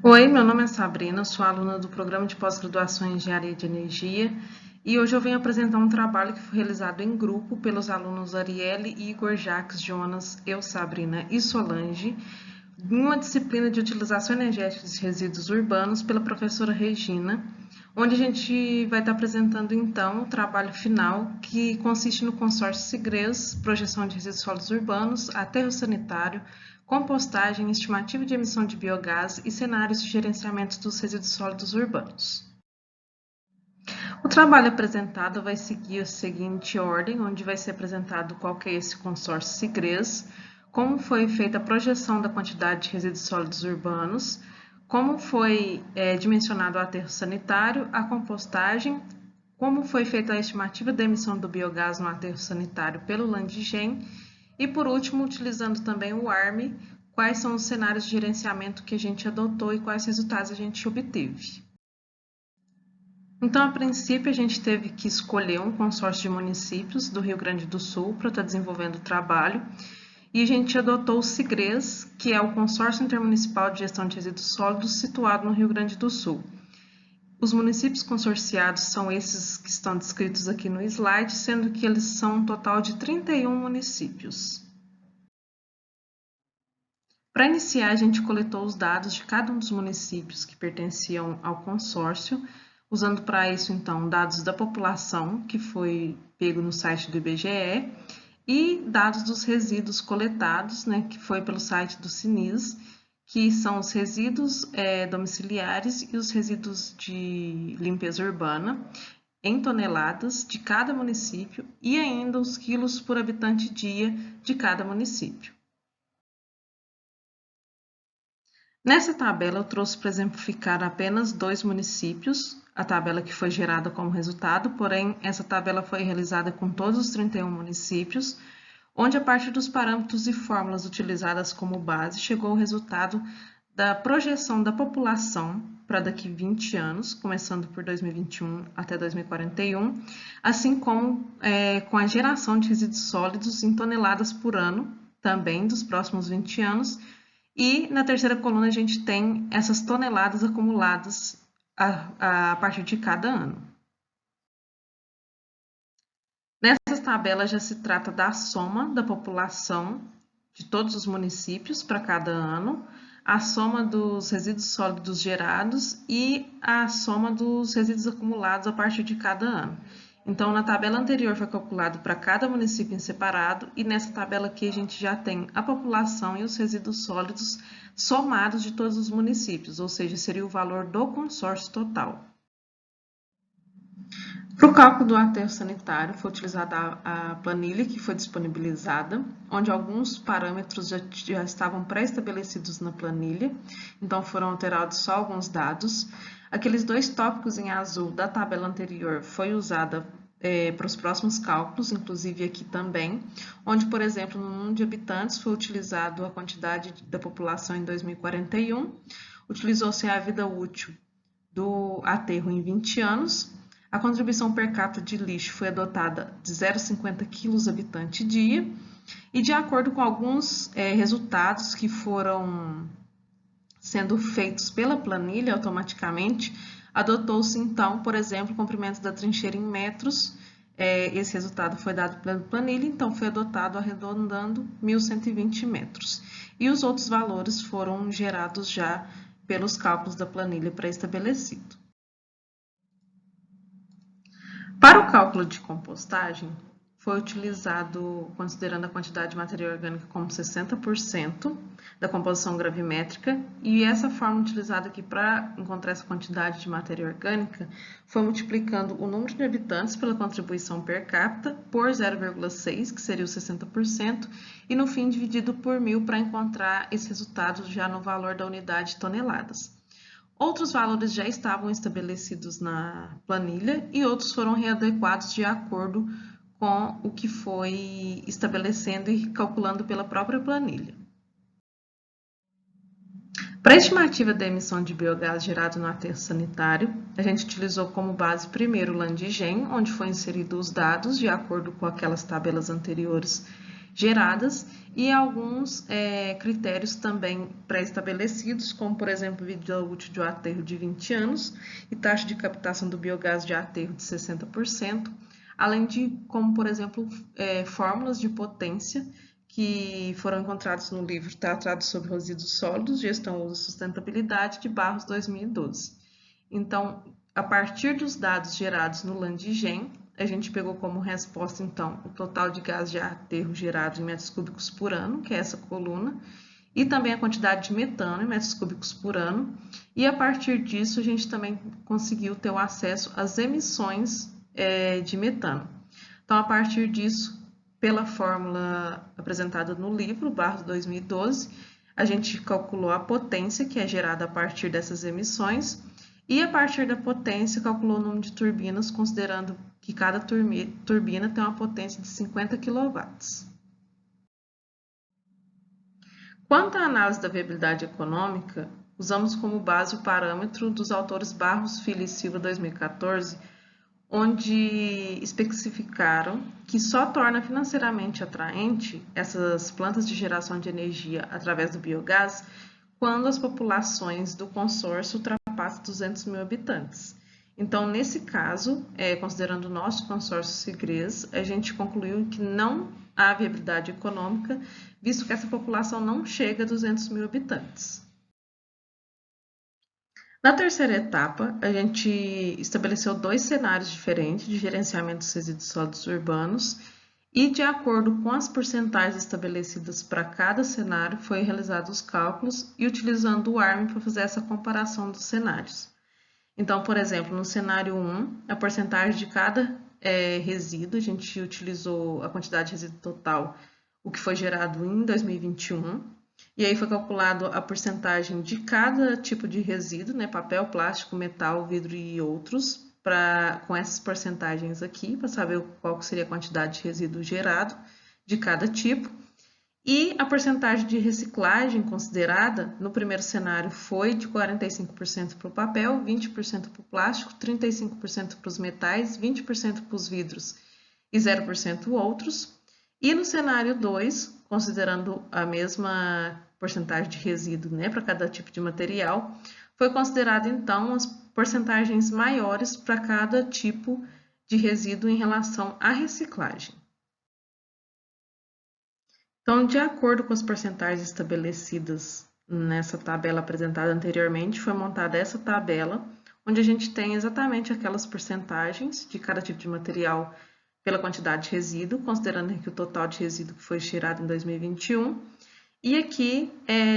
Oi, meu nome é Sabrina, sou aluna do Programa de Pós-Graduação em Engenharia de Energia e hoje eu venho apresentar um trabalho que foi realizado em grupo pelos alunos Arielle, Igor, Jacques, Jonas, eu, Sabrina e Solange, em uma disciplina de utilização energética de resíduos urbanos pela professora Regina, onde a gente vai estar apresentando então o trabalho final, que consiste no consórcio SIGRES, projeção de resíduos sólidos urbanos, aterro sanitário, compostagem, estimativa de emissão de biogás e cenários de gerenciamento dos resíduos sólidos urbanos. O trabalho apresentado vai seguir a seguinte ordem, onde vai ser apresentado qual que é esse consórcio SIGRES, como foi feita a projeção da quantidade de resíduos sólidos urbanos, como foi dimensionado o aterro sanitário, a compostagem, como foi feita a estimativa da emissão do biogás no aterro sanitário pelo Landigen e, por último, utilizando também o ARME, quais são os cenários de gerenciamento que a gente adotou e quais resultados a gente obteve. Então, a princípio, a gente teve que escolher um consórcio de municípios do Rio Grande do Sul para estar desenvolvendo o trabalho e a gente adotou o SIGRES, que é o Consórcio Intermunicipal de Gestão de Resíduos Sólidos situado no Rio Grande do Sul. Os municípios consorciados são esses que estão descritos aqui no slide, sendo que eles são um total de 31 municípios. Para iniciar, a gente coletou os dados de cada um dos municípios que pertenciam ao consórcio, usando para isso, então, dados da população, que foi pego no site do IBGE, e dados dos resíduos coletados, né, que foi pelo site do CINIS, que são os resíduos domiciliares e os resíduos de limpeza urbana, em toneladas de cada município e ainda os quilos por habitante dia de cada município. Nessa tabela, eu trouxe para exemplificar apenas dois municípios, a tabela que foi gerada como resultado, porém, essa tabela foi realizada com todos os 31 municípios, onde, a partir dos parâmetros e fórmulas utilizadas como base, chegou o resultado da projeção da população para daqui 20 anos, começando por 2021 até 2041, assim como com a geração de resíduos sólidos em toneladas por ano, também dos próximos 20 anos, e na terceira coluna a gente tem essas toneladas acumuladas a partir de cada ano. Nessas tabelas já se trata da soma da população de todos os municípios para cada ano, a soma dos resíduos sólidos gerados e a soma dos resíduos acumulados a partir de cada ano. Então, na tabela anterior foi calculado para cada município em separado e nessa tabela aqui a gente já tem a população e os resíduos sólidos somados de todos os municípios, ou seja, seria o valor do consórcio total. Para o cálculo do aterro sanitário, foi utilizada a planilha que foi disponibilizada, onde alguns parâmetros já estavam pré-estabelecidos na planilha, então foram alterados só alguns dados. Aqueles dois tópicos em azul da tabela anterior foi usada para os próximos cálculos, inclusive aqui também, onde, por exemplo, no número de habitantes foi utilizado a quantidade da população em 2041, utilizou-se a vida útil do aterro em 20 anos, a contribuição per capita de lixo foi adotada de 0,50 kg habitante dia e, de acordo com alguns resultados que foram sendo feitos pela planilha automaticamente, adotou-se então, por exemplo, o comprimento da trincheira em metros. Esse resultado foi dado pela planilha, então foi adotado arredondando 1.120 metros. E os outros valores foram gerados já pelos cálculos da planilha pré-estabelecido. Para o cálculo de compostagem, foi utilizado, considerando a quantidade de matéria orgânica como 60% da composição gravimétrica, e essa forma utilizada aqui para encontrar essa quantidade de matéria orgânica foi multiplicando o número de habitantes pela contribuição per capita por 0,6, que seria o 60%, e no fim dividido por 1.000 para encontrar esse resultado já no valor da unidade de toneladas. Outros valores já estavam estabelecidos na planilha e outros foram readequados de acordo com o que foi estabelecendo e calculando pela própria planilha. Para a estimativa da emissão de biogás gerado no aterro sanitário, a gente utilizou como base primeiro o Landigen, onde foi inserido os dados de acordo com aquelas tabelas anteriores geradas e alguns critérios também pré-estabelecidos, como, por exemplo, vida útil de aterro de 20 anos e taxa de captação do biogás de aterro de 60%, além de, como, por exemplo, fórmulas de potência que foram encontrados no livro Tratado sobre Resíduos Sólidos, Gestão, Uso e Sustentabilidade, de Barros, 2012. Então, a partir dos dados gerados no Landigen, a gente pegou como resposta, então, o total de gás de aterro gerado em metros cúbicos por ano, que é essa coluna, e também a quantidade de metano em metros cúbicos por ano. E a partir disso, a gente também conseguiu ter o acesso às emissões de metano. Então, a partir disso, pela fórmula apresentada no livro, Barros 2012, a gente calculou a potência que é gerada a partir dessas emissões e, a partir da potência, calculou o número de turbinas, considerando que cada turbina tem uma potência de 50 kW. Quanto à análise da viabilidade econômica, usamos como base o parâmetro dos autores Barros, Filho e Silva, 2014, onde especificaram que só torna financeiramente atraente essas plantas de geração de energia através do biogás quando as populações do consórcio ultrapassam 200 mil habitantes. Então, nesse caso, considerando o nosso consórcio Sigres, a gente concluiu que não há viabilidade econômica, visto que essa população não chega a 200 mil habitantes. Na terceira etapa, a gente estabeleceu 2 cenários diferentes de gerenciamento dos resíduos sólidos urbanos e, de acordo com as porcentagens estabelecidas para cada cenário, foi realizados os cálculos e utilizando o ARM para fazer essa comparação dos cenários. Então, por exemplo, no cenário 1, a porcentagem de cada resíduo, a gente utilizou a quantidade de resíduo total, o que foi gerado em 2021, e aí foi calculado a porcentagem de cada tipo de resíduo, né, papel, plástico, metal, vidro e outros, com essas porcentagens aqui, para saber qual seria a quantidade de resíduo gerado de cada tipo. E a porcentagem de reciclagem considerada no primeiro cenário foi de 45% para o papel, 20% para o plástico, 35% para os metais, 20% para os vidros e 0% outros. E no cenário 2, considerando a mesma porcentagem de resíduo, né, para cada tipo de material, foi considerado então as porcentagens maiores para cada tipo de resíduo em relação à reciclagem. Então, de acordo com as porcentagens estabelecidas nessa tabela apresentada anteriormente, foi montada essa tabela, onde a gente tem exatamente aquelas porcentagens de cada tipo de material pela quantidade de resíduo, considerando aqui o total de resíduo que foi gerado em 2021. E aqui,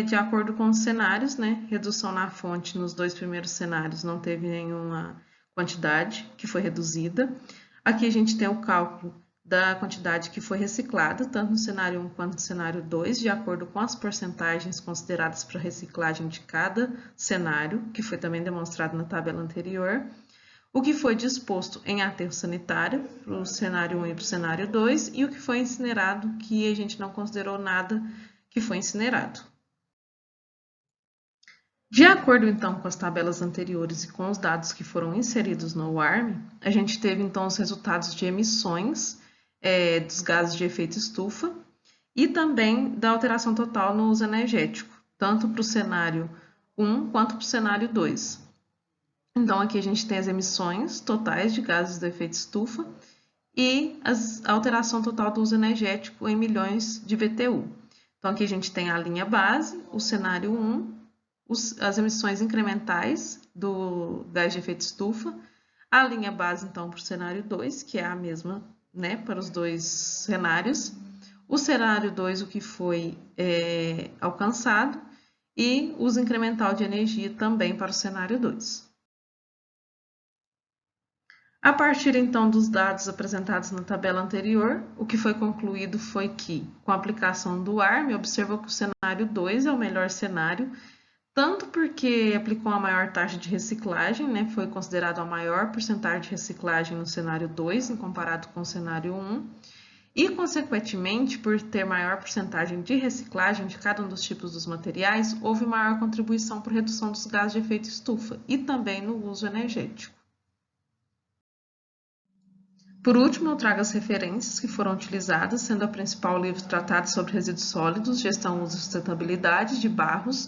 de acordo com os cenários, né, redução na fonte nos 2 primeiros cenários não teve nenhuma quantidade que foi reduzida. Aqui a gente tem o cálculo da quantidade que foi reciclada, tanto no cenário 1 quanto no cenário 2, de acordo com as porcentagens consideradas para reciclagem de cada cenário, que foi também demonstrado na tabela anterior, o que foi disposto em aterro sanitário para o cenário 1 e para o cenário 2, e o que foi incinerado, que a gente não considerou nada que foi incinerado. De acordo, então, com as tabelas anteriores e com os dados que foram inseridos no WARM, a gente teve, então, os resultados de emissões dos gases de efeito estufa e também da alteração total no uso energético, tanto para o cenário 1 quanto para o cenário 2. Então, aqui a gente tem as emissões totais de gases de efeito estufa e a alteração total do uso energético em milhões de BTU. Então, aqui a gente tem a linha base, o cenário 1, as emissões incrementais do gás de efeito estufa, a linha base, então, para o cenário 2, que é a mesma, né, para os 2 cenários, o cenário 2, o que foi alcançado, e uso incremental de energia também para o cenário 2. A partir, então, dos dados apresentados na tabela anterior, o que foi concluído foi que, com a aplicação do ARM, observou que o cenário 2 é o melhor cenário, tanto porque aplicou a maior taxa de reciclagem, né, foi considerado a maior porcentagem de reciclagem no cenário 2, em comparado com o cenário 1, e, consequentemente, por ter maior porcentagem de reciclagem de cada um dos tipos dos materiais, houve maior contribuição para a redução dos gases de efeito estufa e também no uso energético. Por último, eu trago as referências que foram utilizadas, sendo a principal o livro Tratado sobre Resíduos Sólidos, Gestão, Uso e Sustentabilidade, de Barros,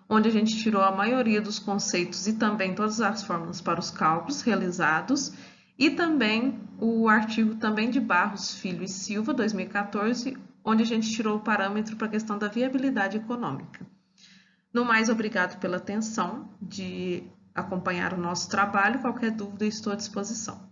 onde a gente tirou a maioria dos conceitos e também todas as fórmulas para os cálculos realizados, e também o artigo também de Barros, Filho e Silva, 2014, onde a gente tirou o parâmetro para a questão da viabilidade econômica. No mais, obrigado pela atenção de acompanhar o nosso trabalho. Qualquer dúvida, estou à disposição.